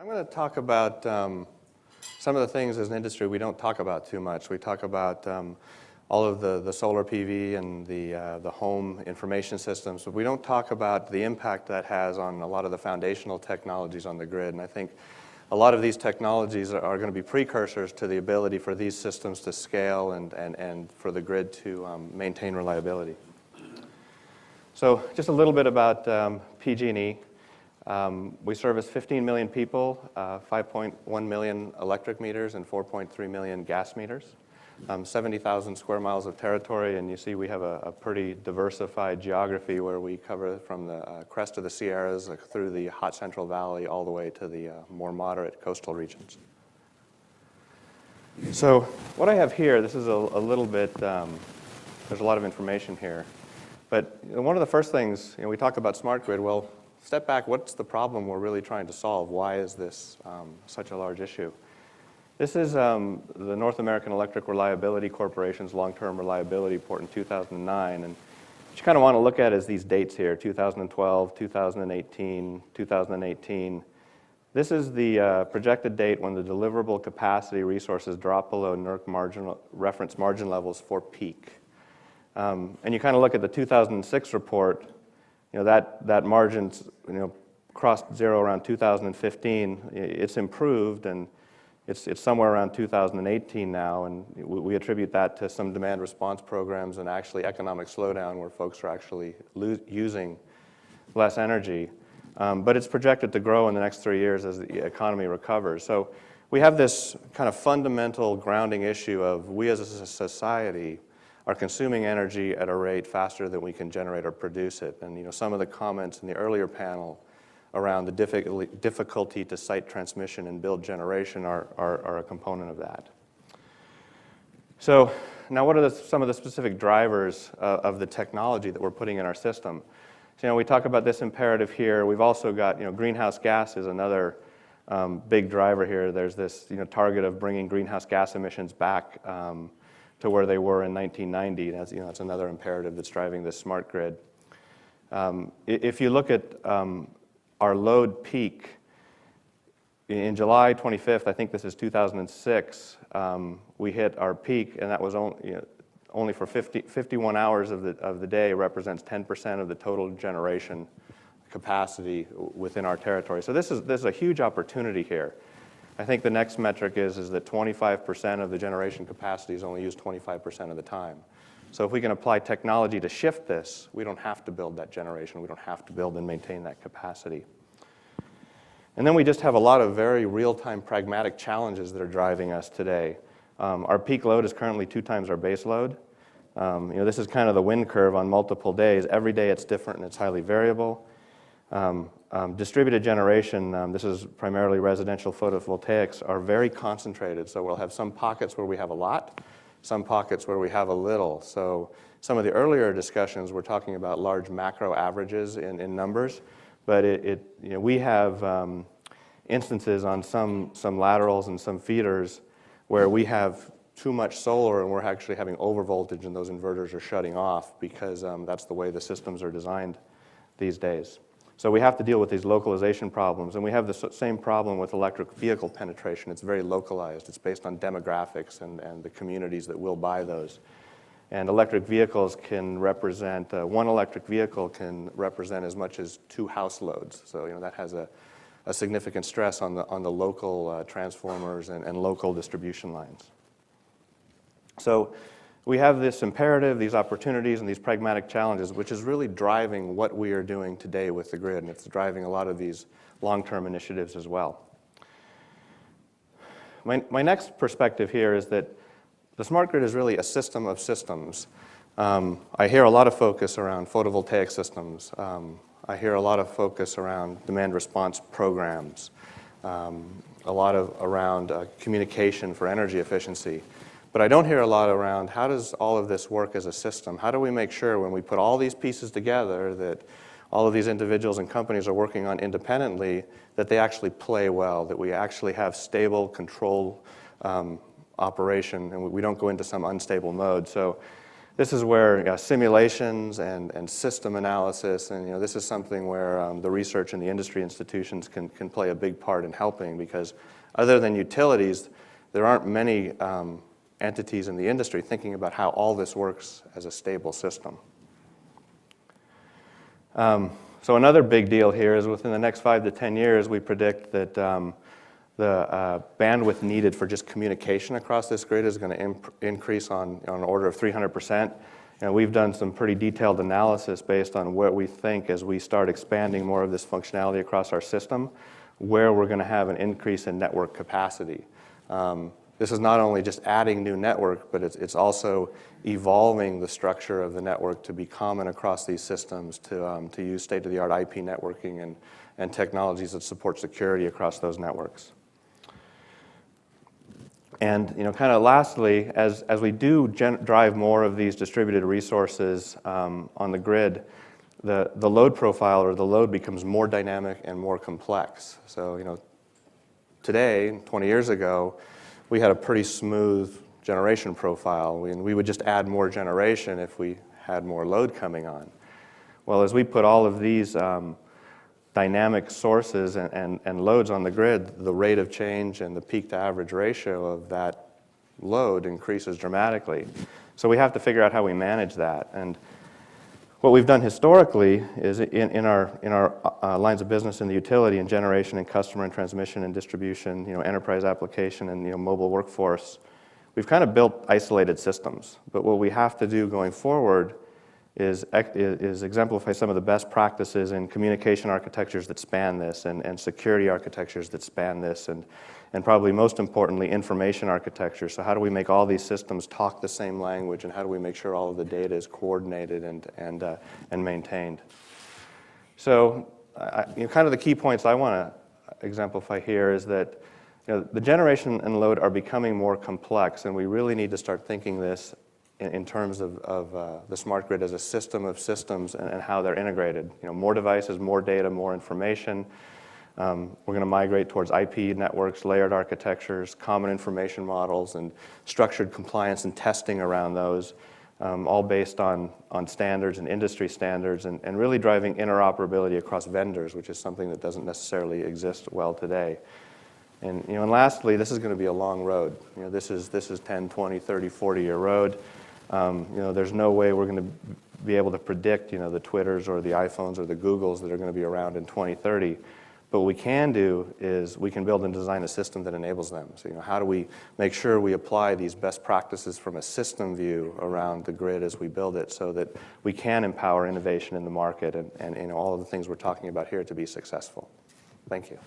I'm going to talk about some of the things as an industry we don't talk about too much. We talk about all of the solar PV and the home information systems, but we don't talk about the impact that has on a lot of the foundational technologies on the grid. And I think a lot of these technologies are going to be precursors to the ability for these systems to scale and for the grid to maintain reliability. So just a little bit about PG&E. We service 15 million people, 5.1 million electric meters, and 4.3 million gas meters, 70,000 square miles of territory, and you see we have a pretty diversified geography where we cover from the crest of the Sierras through the hot Central Valley all the way to the more moderate coastal regions. So what I have here, this is a little bit, there's a lot of information here, but one of the first things, we talk about smart grid. Well, step back, what's the problem we're really trying to solve? Why is this such a large issue? This is the North American Electric Reliability Corporation's long-term reliability report in 2009. And what you kind of want to look at is these dates here, 2012, 2018, 2018. This is the projected date when the deliverable capacity resources drop below NERC reference margin levels for peak. And you kind of look at the 2006 report, that margin's crossed zero around 2015. It's improved, and it's somewhere around 2018 now, and we attribute that to some demand response programs and actually economic slowdown where folks are actually using less energy. But it's projected to grow in the next 3 years as the economy recovers. So we have this kind of fundamental grounding issue of we as a society are consuming energy at a rate faster than we can generate or produce it. And some of the comments in the earlier panel around the difficulty to site transmission and build generation are a component of that. So now what are some of the specific drivers of the technology that we're putting in our system? So, we talk about this imperative here. We've also got, greenhouse gas is another big driver here. There's this, target of bringing greenhouse gas emissions back to where they were in 1990. That's another imperative that's driving this smart grid. If you look at our load peak, in July 25th, I think this is 2006, we hit our peak, and that was only for 51 hours of the day, represents 10% of the total generation capacity within our territory. So there's a huge opportunity here. I think the next metric is that 25% of the generation capacity is only used 25% of the time. So if we can apply technology to shift this, we don't have to build that generation. We don't have to build and maintain that capacity. And then we just have a lot of very real-time pragmatic challenges that are driving us today. Our peak load is currently 2 times our base load. This is kind of the wind curve on multiple days. Every day it's different and it's highly variable. Distributed generation, this is primarily residential photovoltaics, are very concentrated. So we'll have some pockets where we have a lot, some pockets where we have a little. So some of the earlier discussions were talking about large macro averages in numbers, but we have instances on some laterals and some feeders where we have too much solar and we're actually having overvoltage and those inverters are shutting off because that's the way the systems are designed these days. So we have to deal with these localization problems, and we have the same problem with electric vehicle penetration. It's very localized. It's based on demographics and the communities that will buy those. And electric vehicles can represent, one electric vehicle can represent as much as 2 house loads. So that has a significant stress on the local transformers and local distribution lines. So we have this imperative, these opportunities, and these pragmatic challenges, which is really driving what we are doing today with the grid, and it's driving a lot of these long-term initiatives as well. My next perspective here is that the smart grid is really a system of systems. I hear a lot of focus around photovoltaic systems. I hear a lot of focus around demand response programs, a lot around communication for energy efficiency. But I don't hear a lot around how does all of this work as a system? How do we make sure when we put all these pieces together that all of these individuals and companies are working on independently, that they actually play well, that we actually have stable, controlled operation, and we don't go into some unstable mode. So This is where simulations and system analysis, and this is something where the research and the industry institutions can play a big part in helping, because other than utilities, there aren't many entities in the industry thinking about how all this works as a stable system. So another big deal here is within the next 5 to 10 years, we predict that the bandwidth needed for just communication across this grid is going to increase on an order of 300%. We've done some pretty detailed analysis based on what we think as we start expanding more of this functionality across our system, where we're going to have an increase in network capacity. This is not only just adding new network, but it's also evolving the structure of the network to be common across these systems, to use state-of-the-art IP networking and technologies that support security across those networks. And kind of lastly, as we do drive more of these distributed resources on the grid, the load profile or the load becomes more dynamic and more complex. So today, 20 years ago, we had a pretty smooth generation profile. We would just add more generation if we had more load coming on. Well, as we put all of these dynamic sources and loads on the grid, the rate of change and the peak to average ratio of that load increases dramatically. So we have to figure out how we manage that. And what we've done historically is in our lines of business in the utility and generation and customer and transmission and distribution, enterprise application and mobile workforce, we've kind of built isolated systems. But what we have to do going forward is exemplify some of the best practices in communication architectures that span this, and security architectures that span this, and probably most importantly, information architecture. So how do we make all these systems talk the same language, and how do we make sure all of the data is coordinated and maintained? So kind of the key points I want to exemplify here is that the generation and load are becoming more complex, and we really need to start thinking this in terms of the smart grid as a system of systems and how they're integrated. More devices, more data, more information. We're going to migrate towards IP networks, layered architectures, common information models, and structured compliance and testing around those, all based on standards and industry standards, and really driving interoperability across vendors, which is something that doesn't necessarily exist well today. And lastly, this is going to be a long road. This is 10, 20, 30, 40-year road. There's no way we're going to be able to predict, the Twitters or the iPhones or the Googles that are going to be around in 2030. But what we can do is we can build and design a system that enables them. So, how do we make sure we apply these best practices from a system view around the grid as we build it, so that we can empower innovation in the market and all of the things we're talking about here to be successful. Thank you.